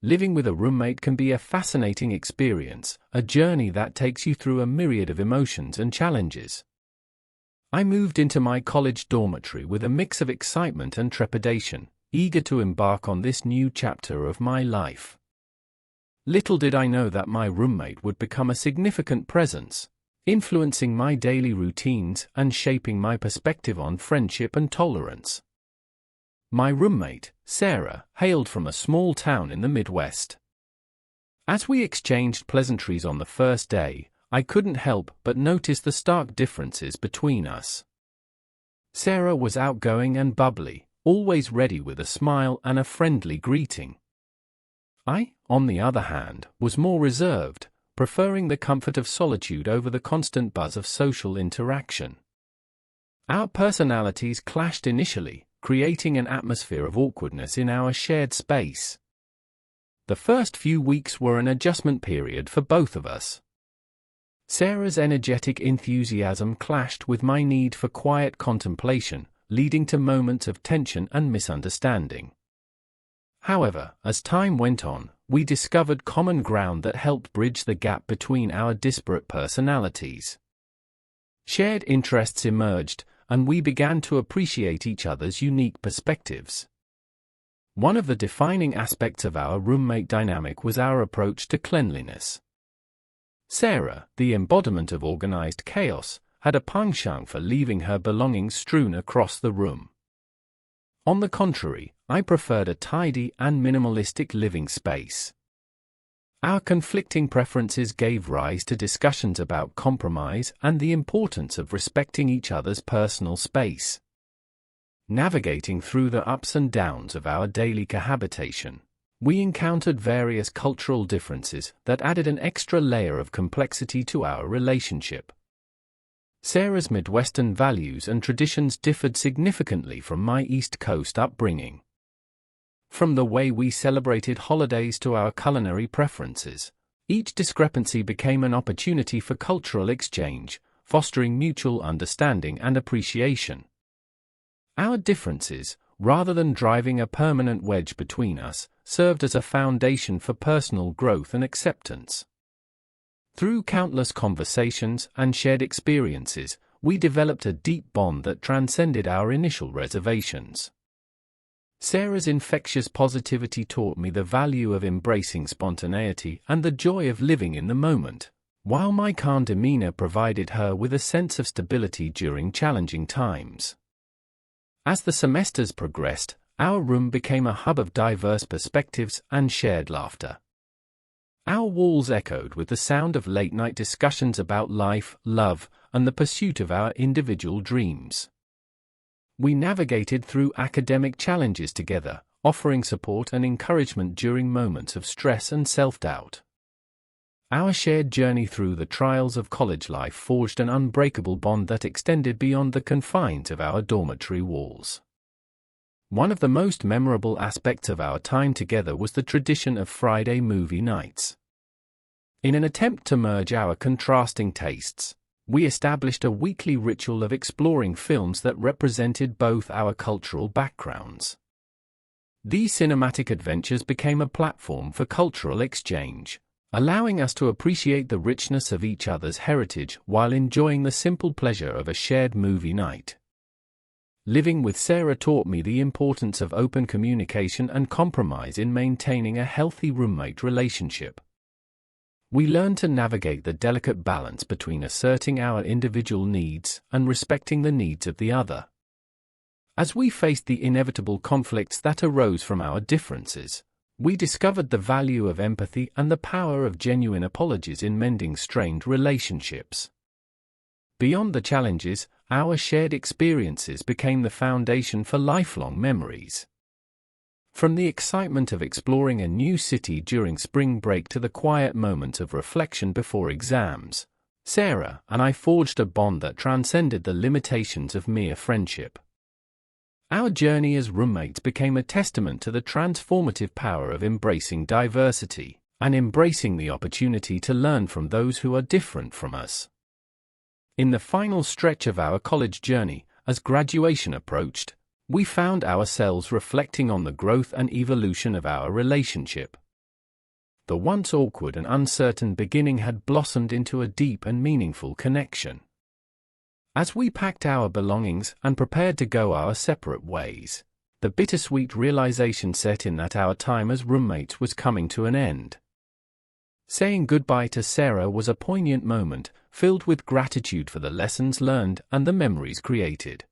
Living with a roommate can be a fascinating experience, a journey that takes you through a myriad of emotions and challenges. I moved into my college dormitory with a mix of excitement and trepidation, eager to embark on this new chapter of my life. Little did I know that my roommate would become a significant presence, influencing my daily routines and shaping my perspective on friendship and tolerance. My roommate, Sarah, hailed from a small town in the Midwest. As we exchanged pleasantries on the first day, I couldn't help but notice the stark differences between us. Sarah was outgoing and bubbly, always ready with a smile and a friendly greeting. I, on the other hand, was more reserved, preferring the comfort of solitude over the constant buzz of social interaction. Our personalities clashed initially, creating an atmosphere of awkwardness in our shared space. The first few weeks were an adjustment period for both of us. Sarah's energetic enthusiasm clashed with my need for quiet contemplation, leading to moments of tension and misunderstanding. However, as time went on, we discovered common ground that helped bridge the gap between our disparate personalities. Shared interests emerged, and we began to appreciate each other's unique perspectives. One of the defining aspects of our roommate dynamic was our approach to cleanliness. Sarah, the embodiment of organized chaos, had a penchant for leaving her belongings strewn across the room. On the contrary, I preferred a tidy and minimalistic living space. Our conflicting preferences gave rise to discussions about compromise and the importance of respecting each other's personal space. Navigating through the ups and downs of our daily cohabitation, we encountered various cultural differences that added an extra layer of complexity to our relationship. Sarah's Midwestern values and traditions differed significantly from my East Coast upbringing. From the way we celebrated holidays to our culinary preferences, each discrepancy became an opportunity for cultural exchange, fostering mutual understanding and appreciation. Our differences, rather than driving a permanent wedge between us, served as a foundation for personal growth and acceptance. Through countless conversations and shared experiences, we developed a deep bond that transcended our initial reservations. Sarah's infectious positivity taught me the value of embracing spontaneity and the joy of living in the moment, while my calm demeanor provided her with a sense of stability during challenging times. As the semesters progressed, our room became a hub of diverse perspectives and shared laughter. Our walls echoed with the sound of late-night discussions about life, love, and the pursuit of our individual dreams. We navigated through academic challenges together, offering support and encouragement during moments of stress and self-doubt. Our shared journey through the trials of college life forged an unbreakable bond that extended beyond the confines of our dormitory walls. One of the most memorable aspects of our time together was the tradition of Friday movie nights. In an attempt to merge our contrasting tastes, we established a weekly ritual of exploring films that represented both our cultural backgrounds. These cinematic adventures became a platform for cultural exchange, allowing us to appreciate the richness of each other's heritage while enjoying the simple pleasure of a shared movie night. Living with Sarah taught me the importance of open communication and compromise in maintaining a healthy roommate relationship. We learned to navigate the delicate balance between asserting our individual needs and respecting the needs of the other. As we faced the inevitable conflicts that arose from our differences, we discovered the value of empathy and the power of genuine apologies in mending strained relationships. Beyond the challenges, our shared experiences became the foundation for lifelong memories. From the excitement of exploring a new city during spring break to the quiet moments of reflection before exams, Sarah and I forged a bond that transcended the limitations of mere friendship. Our journey as roommates became a testament to the transformative power of embracing diversity and embracing the opportunity to learn from those who are different from us. In the final stretch of our college journey, as graduation approached, we found ourselves reflecting on the growth and evolution of our relationship. the once awkward and uncertain beginning had blossomed into a deep and meaningful connection. As we packed our belongings and prepared to go our separate ways, the bittersweet realization set in that our time as roommates was coming to an end. Saying goodbye to Sarah was a poignant moment, filled with gratitude for the lessons learned and the memories created.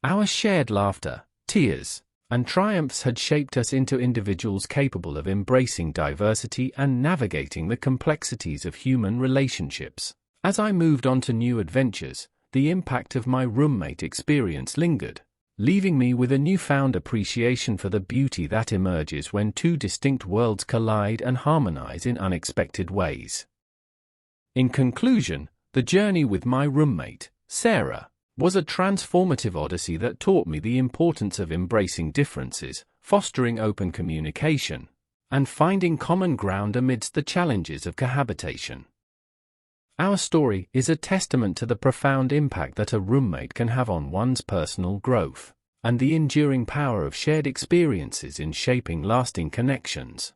Our shared laughter, tears, and triumphs had shaped us into individuals capable of embracing diversity and navigating the complexities of human relationships. As I moved on to new adventures, the impact of my roommate experience lingered, leaving me with a newfound appreciation for the beauty that emerges when two distinct worlds collide and harmonize in unexpected ways. In conclusion, the journey with my roommate, Sarah, was a transformative odyssey that taught me the importance of embracing differences, fostering open communication, and finding common ground amidst the challenges of cohabitation. Our story is a testament to the profound impact that a roommate can have on one's personal growth, and the enduring power of shared experiences in shaping lasting connections.